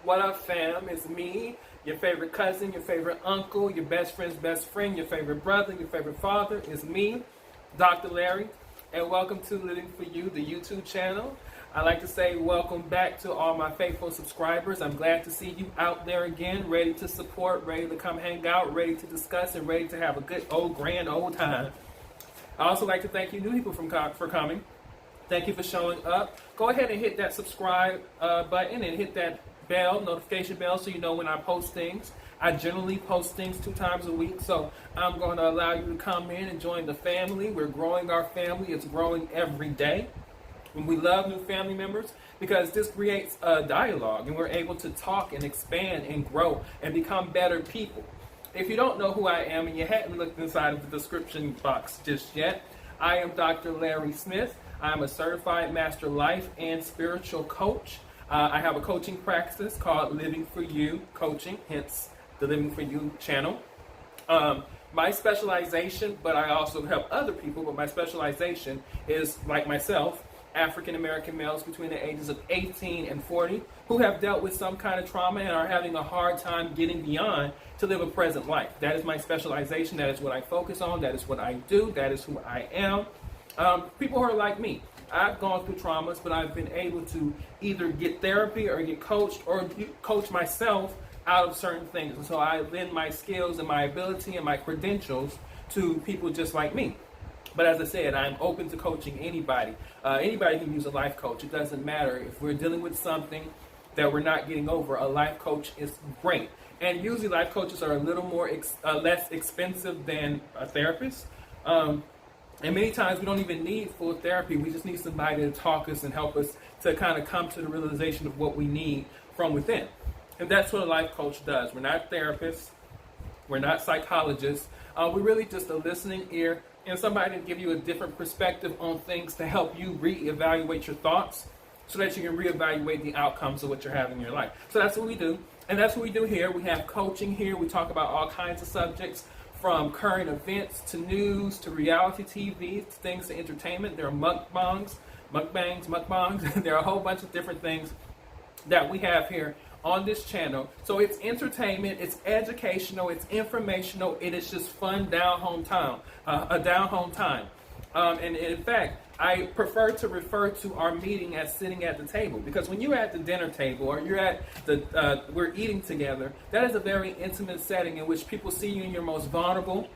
What up, fam? It's me, your favorite cousin, your favorite uncle, your best friend's best friend, your favorite brother, your favorite father. It's me, Dr. Larry, and welcome to Living For You, the YouTube channel. I'd like to say welcome back to all my faithful subscribers. I'm glad to see you out there again, ready to support, ready to come hang out, ready to discuss, and ready to have a good grand old time. I also like to thank you new people for coming. Thank you for showing up. Go ahead and hit that subscribe button and hit that notification bell, so you know when I post things. I generally post things 2 times a week, so I'm going to allow you to come in and join the family. We're growing our family. It's growing every day. And we love new family members because this creates a dialogue, and we're able to talk and expand and grow and become better people. If you don't know who I am and you hadn't looked inside of the description box just yet, I am Dr. Larry Smith. I'm a certified master life and spiritual coach. I have a coaching practice called Living For You Coaching, hence the Living For You channel. My specialization, but I also help other people, but my specialization is, like myself, African American males between the ages of 18 and 40 who have dealt with some kind of trauma and are having a hard time getting beyond to live a present life. That is my specialization. That is what I focus on. That is what I do. That is who I am. People who are like me. I've gone through traumas, but I've been able to either get therapy or get coached or coach myself out of certain things. And so I lend my skills and my ability and my credentials to people just like me. But as I said, I'm open to coaching anybody. Anybody can use a life coach. It doesn't matter. If we're dealing with something that we're not getting over, a life coach is great. And usually life coaches are a little more less expensive than a therapist. And many times we don't even need full therapy. We just need somebody to talk us and help us to kind of come to the realization of what we need from within. And that's what a life coach does. We're not therapists. We're not psychologists. We're really just a listening ear and somebody to give you a different perspective on things to help you reevaluate your thoughts so that you can reevaluate the outcomes of what you're having in your life. So that's what we do. And that's what we do here. We have coaching here. We talk about all kinds of subjects, from current events to news to reality TV, to things to entertainment. There are mukbangs. There are a whole bunch of different things that we have here on this channel. So it's entertainment, it's educational, it's informational, it is just fun down-home time, and in fact, I prefer to refer to our meeting as sitting at the table, because when you're at the dinner table or you're at we're eating together, that is a very intimate setting in which people see you in your most vulnerable.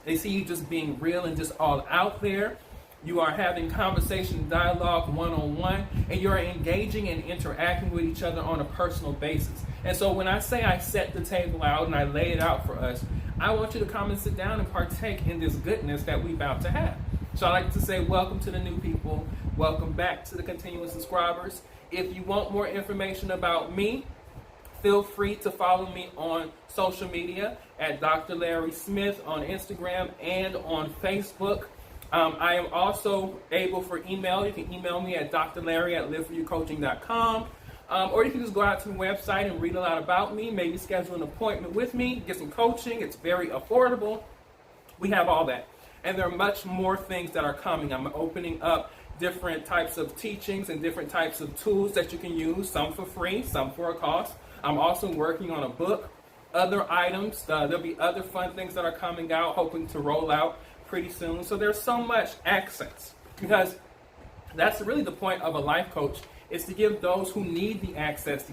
They see you just being real and just all out there. You are having conversation, dialogue, one-on-one, and you're engaging and interacting with each other on a personal basis. And so when I say I set the table out and I lay it out for us, I want you to come and sit down and partake in this goodness that we're about to have. So I like to say welcome to the new people. Welcome back to the continuous subscribers. If you want more information about me, feel free to follow me on social media at Dr. Larry Smith on Instagram and on Facebook. I am also able for email. You can email me at drlarry@liveforyoucoaching.com. Or you can just go out to the website and read a lot about me, maybe schedule an appointment with me, get some coaching. It's very affordable. We have all that. And there are much more things that are coming. I'm opening up different types of teachings and different types of tools that you can use, some for free, some for a cost. I'm also working on a book, other items. There'll be other fun things that are coming out, hoping to roll out pretty soon. So there's so much access, because that's really the point of a life coach, is to give those who need the access.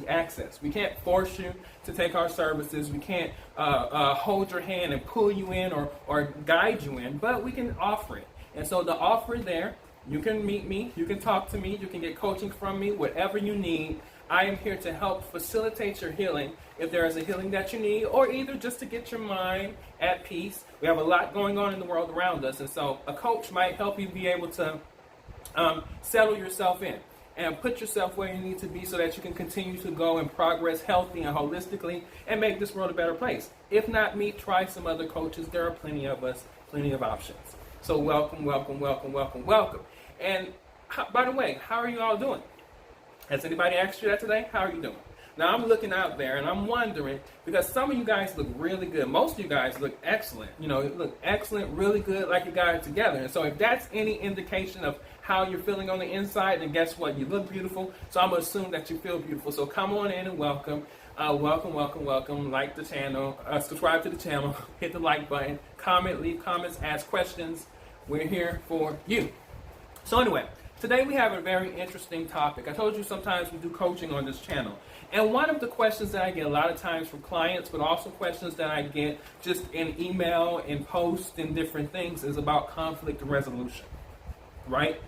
We can't force you to take our services. We can't hold your hand and pull you in or guide you in, but we can offer it. And so the offer there, you can meet me, you can talk to me, you can get coaching from me, whatever you need. I am here to help facilitate your healing if there is a healing that you need, or either just to get your mind at peace. We have a lot going on in the world around us, and so a coach might help you be able to settle yourself in and put yourself where you need to be so that you can continue to go and progress healthy and holistically and make this world a better place. If not me, try some other coaches. There are plenty of us, plenty of options. So welcome. And by the way, how are you all doing? Has anybody asked you that today? How are you doing? Now, I'm looking out there and I'm wondering, because some of you guys look really good. Most of you guys look excellent. You know, you look excellent, really good, like you got it together. And so if that's any indication of how you're feeling on the inside, and guess what? You look beautiful, so I'm going to assume that you feel beautiful. So come on in and welcome. Welcome. Like the channel, subscribe to the channel, hit the like button, comment, leave comments, ask questions. We're here for you. So anyway, today we have a very interesting topic. I told you sometimes we do coaching on this channel. And one of the questions that I get a lot of times from clients, but also questions that I get just in email and posts and different things, is about conflict resolution, right?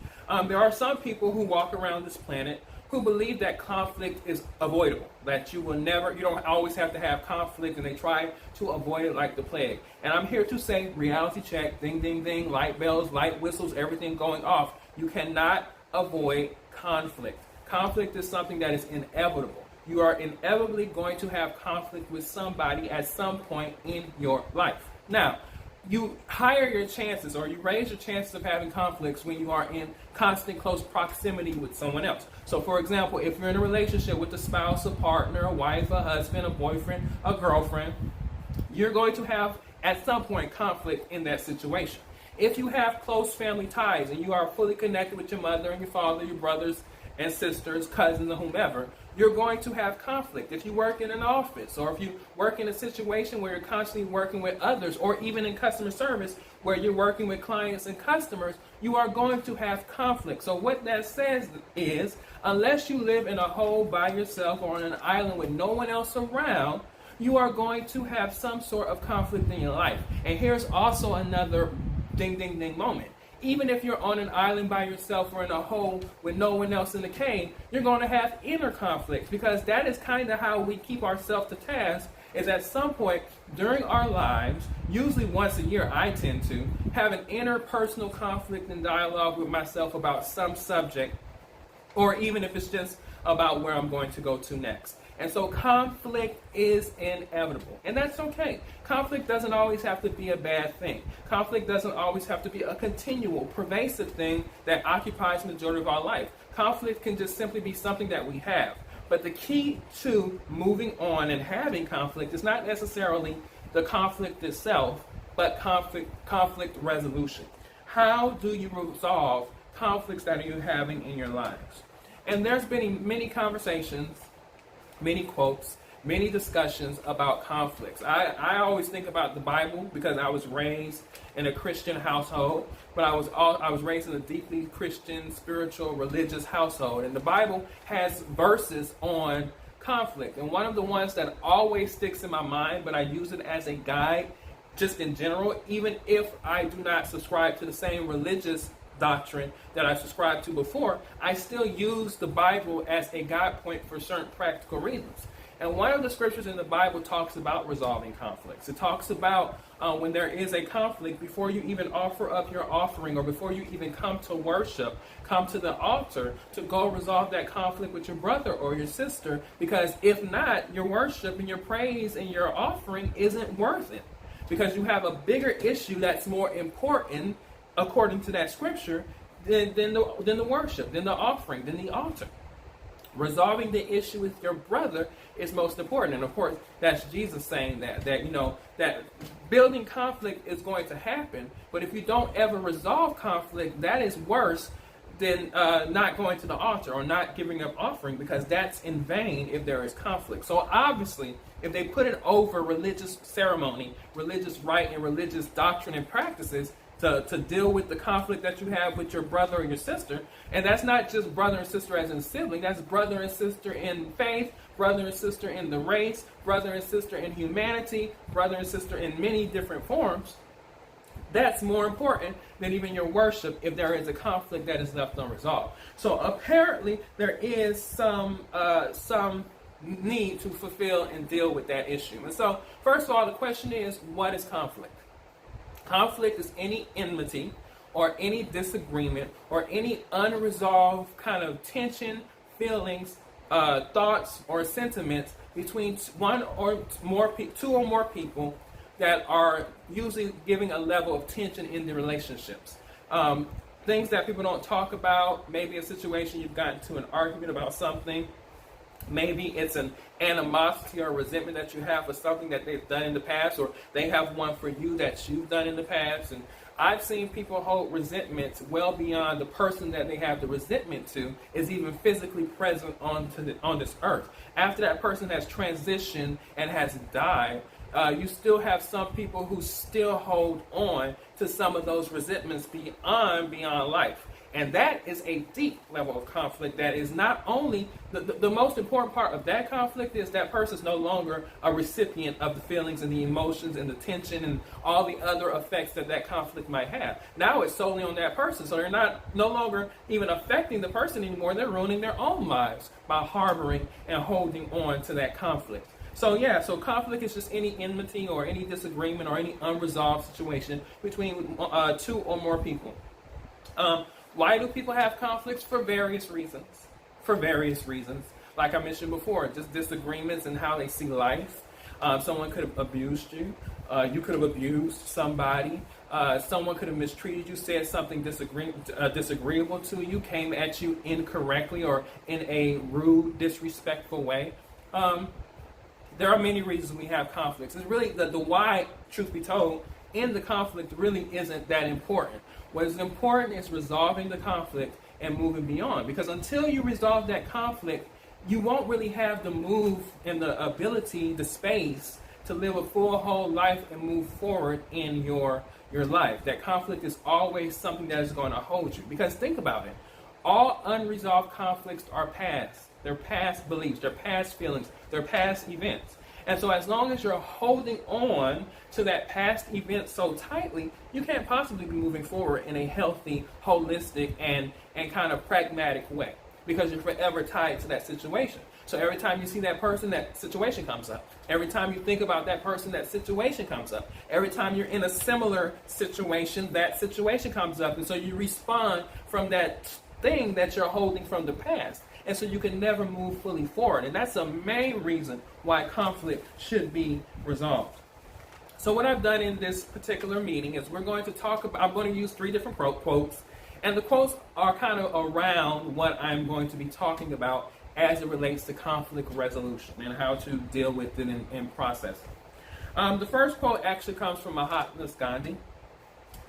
There are some people who walk around this planet who believe that conflict is avoidable, that you don't always have to have conflict, and they try to avoid it like the plague. And I'm here to say, reality check, ding, ding, ding, light bells, light whistles, everything going off. You cannot avoid conflict. Conflict is something that is inevitable. You are inevitably going to have conflict with somebody at some point in your life. Now, you higher your chances, or you raise your chances of having conflicts when you are in constant close proximity with someone else. So for example, if you're in a relationship with a spouse, a partner, a wife, a husband, a boyfriend, a girlfriend, you're going to have at some point conflict in that situation. If you have close family ties and you are fully connected with your mother and your father, your brothers and sisters, cousins, or whomever, you're going to have conflict. If you work in an office, or if you work in a situation where you're constantly working with others, or even in customer service where you're working with clients and customers, you are going to have conflict. So what that says is, unless you live in a hole by yourself or on an island with no one else around, you are going to have some sort of conflict in your life. And here's also another ding, ding, ding moment. Even if you're on an island by yourself or in a hole with no one else in the cave, you're going to have inner conflicts, because that is kind of how we keep ourselves to task, is at some point during our lives, usually once a year I tend to, have an interpersonal conflict and dialogue with myself about some subject, or even if it's just about where I'm going to go to next. And so conflict is inevitable, and that's okay. Conflict doesn't always have to be a bad thing. Conflict doesn't always have to be a continual, pervasive thing that occupies the majority of our life. Conflict can just simply be something that we have. But the key to moving on and having conflict is not necessarily the conflict itself, but conflict resolution. How do you resolve conflicts that you're having in your lives? And there's been many conversations, many quotes, many discussions about conflicts. I always think about the Bible, because I was raised in a Christian household, but I was raised in a deeply Christian, spiritual, religious household. And the Bible has verses on conflict. And one of the ones that always sticks in my mind, but I use it as a guide just in general, even if I do not subscribe to the same religious doctrine that I subscribed to before, I still use the Bible as a guide point for certain practical reasons. And one of the scriptures in the Bible talks about resolving conflicts. It talks about when there is a conflict, before you even offer up your offering, or before you even come to worship, come to the altar to go resolve that conflict with your brother or your sister, because if not, your worship and your praise and your offering isn't worth it, because you have a bigger issue that's more important, according to that scripture, than the worship, than the offering, than the altar. Resolving the issue with your brother is most important. And of course, that's Jesus saying that building conflict is going to happen, but if you don't ever resolve conflict, that is worse than not going to the altar or not giving up offering, because that's in vain if there is conflict. So obviously, if they put it over religious ceremony, religious rite, and religious doctrine and practices, to deal with the conflict that you have with your brother or your sister. And that's not just brother and sister as in sibling, that's brother and sister in faith, brother and sister in the race, brother and sister in humanity, brother and sister in many different forms. That's more important than even your worship if there is a conflict that is left unresolved. So apparently there is some need to fulfill and deal with that issue. And so first of all, the question is, what is conflict? Conflict is any enmity or any disagreement or any unresolved kind of tension, feelings, thoughts, or sentiments between two or more people that are usually giving a level of tension in the relationships. Things that people don't talk about, maybe a situation you've gotten to an argument about something. Maybe it's an animosity or resentment that you have for something that they've done in the past, or they have one for you that you've done in the past. And I've seen people hold resentments well beyond the person that they have the resentment to is even physically present on this earth. After that person has transitioned and has died, you still have some people who still hold on to some of those resentments beyond life. And that is a deep level of conflict that is not only, the most important part of that conflict is that person is no longer a recipient of the feelings and the emotions and the tension and all the other effects that conflict might have. Now it's solely on that person. So they're no longer even affecting the person anymore. They're ruining their own lives by harboring and holding on to that conflict. So conflict is just any enmity or any disagreement or any unresolved situation between two or more people. Why do people have conflicts? For various reasons. Like I mentioned before, just disagreements in how they see life. Someone could have abused you. You could have abused somebody. Someone could have mistreated you, said something disagreeable to you, came at you incorrectly or in a rude, disrespectful way. There are many reasons we have conflicts. It's really the why, truth be told, in the conflict really isn't that important. What is important is resolving the conflict and moving beyond. Because until you resolve that conflict, you won't really have the move and the ability, the space to live a full, whole life and move forward in your life. That conflict is always something that is going to hold you. Because think about it. All unresolved conflicts are past. They're past beliefs. They're past feelings. They're past events. And so as long as you're holding on to that past event so tightly, you can't possibly be moving forward in a healthy, holistic, and kind of pragmatic way because you're forever tied to that situation. So every time you see that person, that situation comes up. Every time you think about that person, that situation comes up. Every time you're in a similar situation, that situation comes up. And so you respond from that thing that you're holding from the past. And so you can never move fully forward. And that's a main reason why conflict should be resolved. So what I've done in this particular meeting is we're going to talk about, I'm going to use 3 different quotes. And the quotes are kind of around what I'm going to be talking about as it relates to conflict resolution and how to deal with it and process it. The first quote actually comes from Mahatma Gandhi.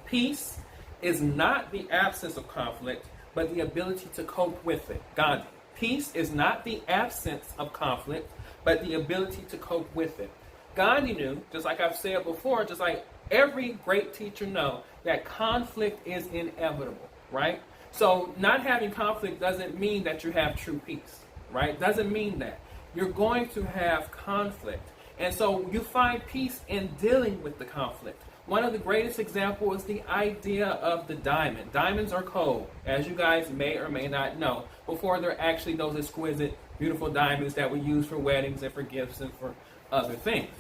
Peace is not the absence of conflict, but the ability to cope with it. Gandhi. Peace is not the absence of conflict, but the ability to cope with it. Gandhi knew, just like I've said before, just like every great teacher knows, that conflict is inevitable, right? So not having conflict doesn't mean that you have true peace, right? Doesn't mean that. You're going to have conflict. And so you find peace in dealing with the conflict. One of the greatest examples is the idea of the diamond. Diamonds are cold, as you guys may or may not know, before they're actually those exquisite, beautiful diamonds that we use for weddings and for gifts and for other things.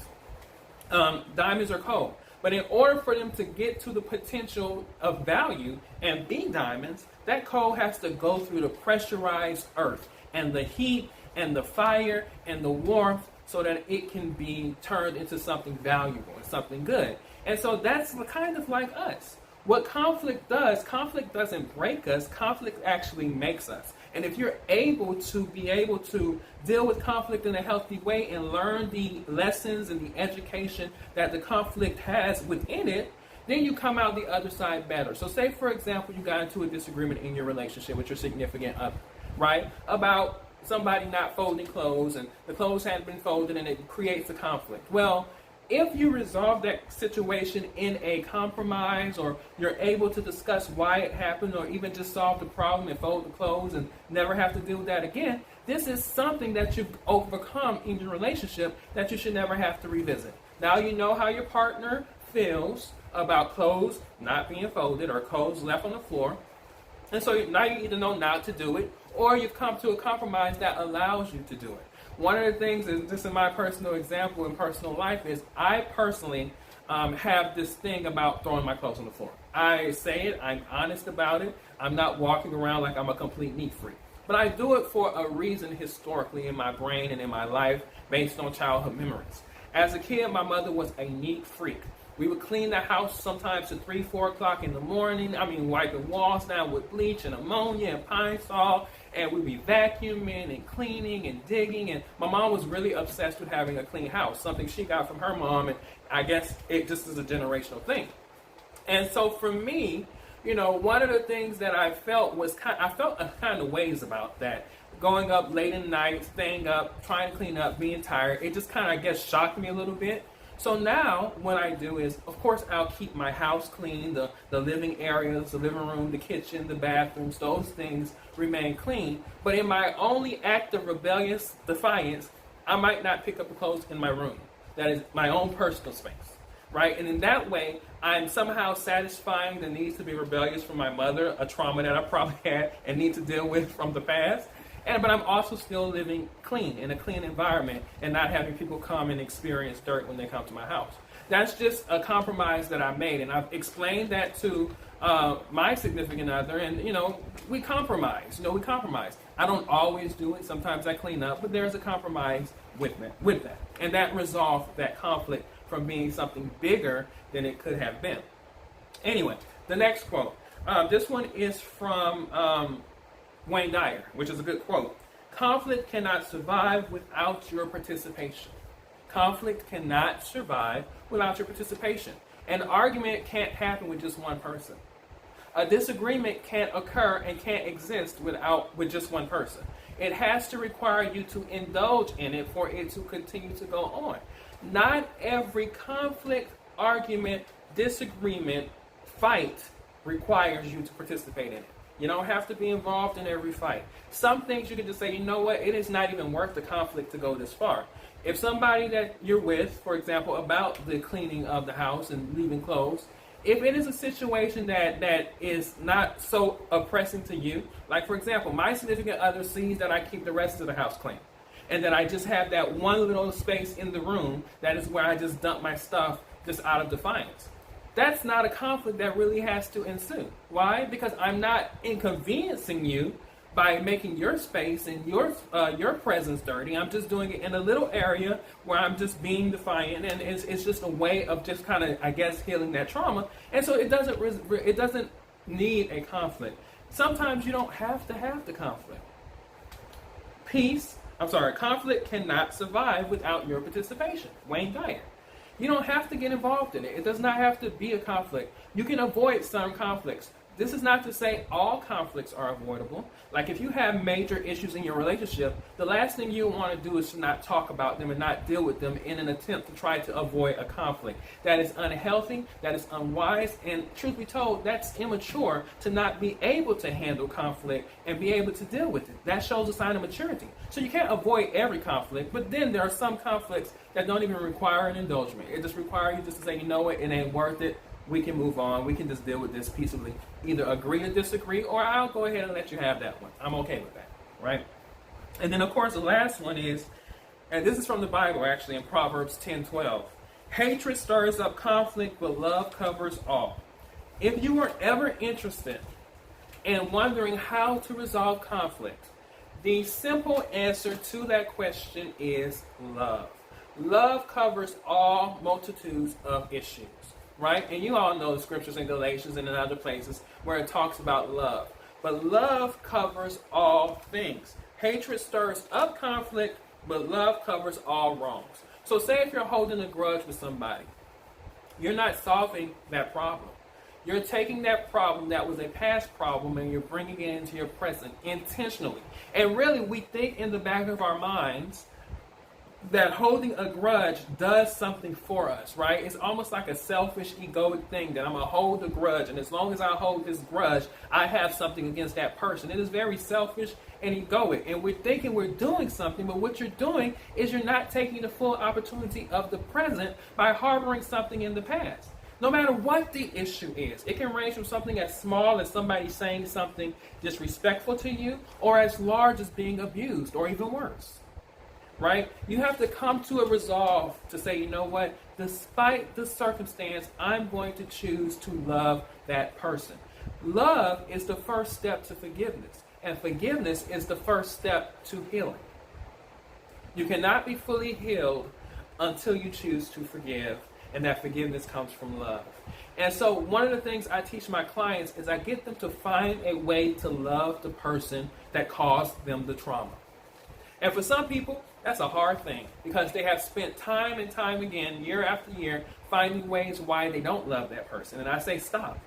Diamonds are cold. But in order for them to get to the potential of value and be diamonds, that coal has to go through the pressurized earth and the heat and the fire and the warmth so that it can be turned into something valuable and something good. And so that's kind of like us. What conflict doesn't break us, conflict actually makes us. And if you're able to deal with conflict in a healthy way and learn the lessons and the education that the conflict has within it, then you come out the other side better. So say, for example, you got into a disagreement in your relationship with your significant other, right? About somebody not folding clothes and the clothes hadn't been folded and it creates a conflict. Well, if you resolve that situation in a compromise, or you're able to discuss why it happened, or even just solve the problem and fold the clothes and never have to deal with that again, this is something that you've overcome in your relationship that you should never have to revisit. Now you know how your partner feels about clothes not being folded or clothes left on the floor. And so now you either know not to do it, or you've come to a compromise that allows you to do it. One of the things is, just in my personal example in personal life, is I personally have this thing about throwing my clothes on the floor. I say it, I'm honest about it. I'm not walking around like I'm a complete neat freak. But I do it for a reason historically in my brain and in my life based on childhood memories. As a kid, my mother was a neat freak. We would clean the house sometimes at 3, 4 o'clock in the morning. Wiping walls down with bleach and ammonia and Pine Sol. And we'd be vacuuming and cleaning and digging. And my mom was really obsessed with having a clean house, something she got from her mom. And I guess it just is a generational thing. And so for me, one of the things that I felt was I felt a kind of ways about that. Going up late in the night, staying up, trying to clean up, being tired, it just kind of, I guess, shocked me a little bit. So now what I do is, of course, I'll keep my house clean, the living areas, the living room, the kitchen, the bathrooms, those things remain clean. But in my only act of rebellious defiance, I might not pick up the clothes in my room. That is my own personal space, right? And in that way, I'm somehow satisfying the needs to be rebellious from my mother, a trauma that I probably had and need to deal with from the past. But I'm also still living clean, in a clean environment, and not having people come and experience dirt when they come to my house. That's just a compromise that I made, and I've explained that to my significant other, and, we compromise. We compromise. I don't always do it. Sometimes I clean up, but there's a compromise with that. And that resolved that conflict from being something bigger than it could have been. Anyway, the next quote. This one is from Wayne Dyer, which is a good quote. Conflict cannot survive without your participation. Conflict cannot survive without your participation. An argument can't happen with just one person. A disagreement can't occur and can't exist with just one person. It has to require you to indulge in it for it to continue to go on. Not every conflict, argument, disagreement, fight requires you to participate in it. You don't have to be involved in every fight. Some things you can just say, you know what, it is not even worth the conflict to go this far. If somebody that you're with, for example, about the cleaning of the house and leaving clothes, if it is a situation that is not so oppressing to you, like for example, my significant other sees that I keep the rest of the house clean, and that I just have that one little space in the room that is where I just dump my stuff just out of defiance. That's not a conflict that really has to ensue. Why? Because I'm not inconveniencing you by making your space and your presence dirty. I'm just doing it in a little area where I'm just being defiant, and it's just a way of just kind of, I guess, healing that trauma. And so it doesn't need a conflict. Sometimes you don't have to have the conflict. Conflict cannot survive without your participation. Wayne Dyer. You don't have to get involved in it. It does not have to be a conflict. You can avoid some conflicts. This is not to say all conflicts are avoidable. Like if you have major issues in your relationship, the last thing you want to do is to not talk about them and not deal with them in an attempt to try to avoid a conflict. That is unhealthy, that is unwise, and truth be told, that's immature to not be able to handle conflict and be able to deal with it. That shows a sign of maturity. So you can't avoid every conflict, but then there are some conflicts that don't even require an indulgence. It just requires you just to say, you know what, it ain't worth it. We can move on. We can just deal with this peaceably. Either agree or disagree, or I'll go ahead and let you have that one. I'm okay with that, right? And then, of course, the last one is, and this is from the Bible, actually, in Proverbs 10:12. Hatred stirs up conflict, but love covers all. If you were ever interested in wondering how to resolve conflict, the simple answer to that question is love. Love covers all multitudes of issues. Right? And you all know the scriptures in Galatians and in other places where it talks about love. But love covers all things. Hatred stirs up conflict, but love covers all wrongs. So say if you're holding a grudge with somebody, you're not solving that problem. You're taking that problem that was a past problem and you're bringing it into your present intentionally. And really, we think in the back of our minds that holding a grudge does something for us, right? It's almost like a selfish, egoic thing that I'm going to hold a grudge, and as long as I hold this grudge, I have something against that person. It is very selfish and egoic, and we're thinking we're doing something, but what you're doing is you're not taking the full opportunity of the present by harboring something in the past. No matter what the issue is, it can range from something as small as somebody saying something disrespectful to you, or as large as being abused, or even worse. Right? You have to come to a resolve to say, you know what, despite the circumstance, I'm going to choose to love that person. Love is the first step to forgiveness, and forgiveness is the first step to healing. You cannot be fully healed until you choose to forgive, and that forgiveness comes from love. And so one of the things I teach my clients is I get them to find a way to love the person that caused them the trauma. And for some people, That's a hard thing because they have spent time and time again, year after year, finding ways why they don't love that person. And I say stop.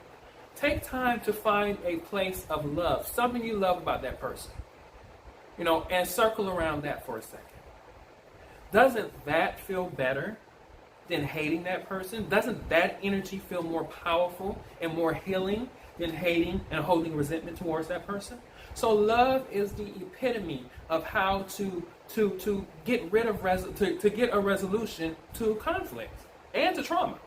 Take time to find a place of love, something you love about that person, and circle around that for a second. Doesn't that feel better than hating that person? Doesn't that energy feel more powerful and more healing than hating and holding resentment towards that person? So love is the epitome of how to get rid of to get a resolution to conflict and to trauma.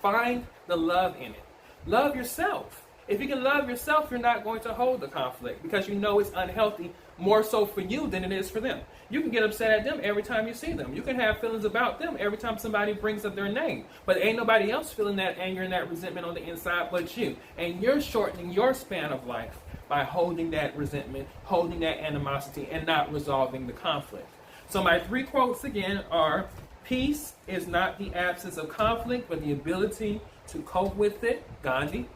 Find the love in it. Love yourself. If you can love yourself, you're not going to hold the conflict because you know it's unhealthy more so for you than it is for them. You can get upset at them every time you see them. You can have feelings about them every time somebody brings up their name. But ain't nobody else feeling that anger and that resentment on the inside but you. And you're shortening your span of life by holding that resentment, holding that animosity, and not resolving the conflict. So my 3 quotes again are, peace is not the absence of conflict, but the ability to cope with it, Gandhi.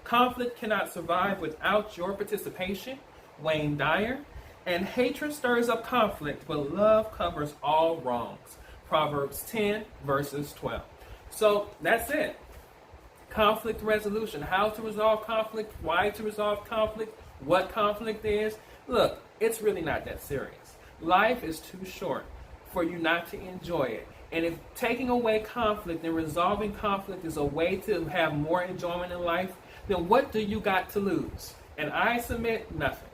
Conflict cannot survive without your participation, Wayne Dyer. And hatred stirs up conflict, but love covers all wrongs, Proverbs 10, verses 12. So that's it. Conflict resolution, how to resolve conflict, why to resolve conflict, what conflict is. Look, it's really not that serious. Life is too short for you not to enjoy it. And if taking away conflict and resolving conflict is a way to have more enjoyment in life, then what do you got to lose? And I submit nothing.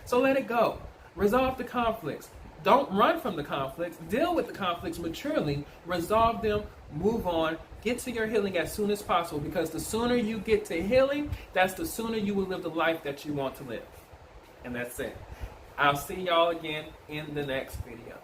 So let it go. Resolve the conflicts. Don't run from the conflicts. Deal with the conflicts maturely. Resolve them. Move on. Get to your healing as soon as possible, because the sooner you get to healing, that's the sooner you will live the life that you want to live. And that's it. I'll see y'all again in the next video.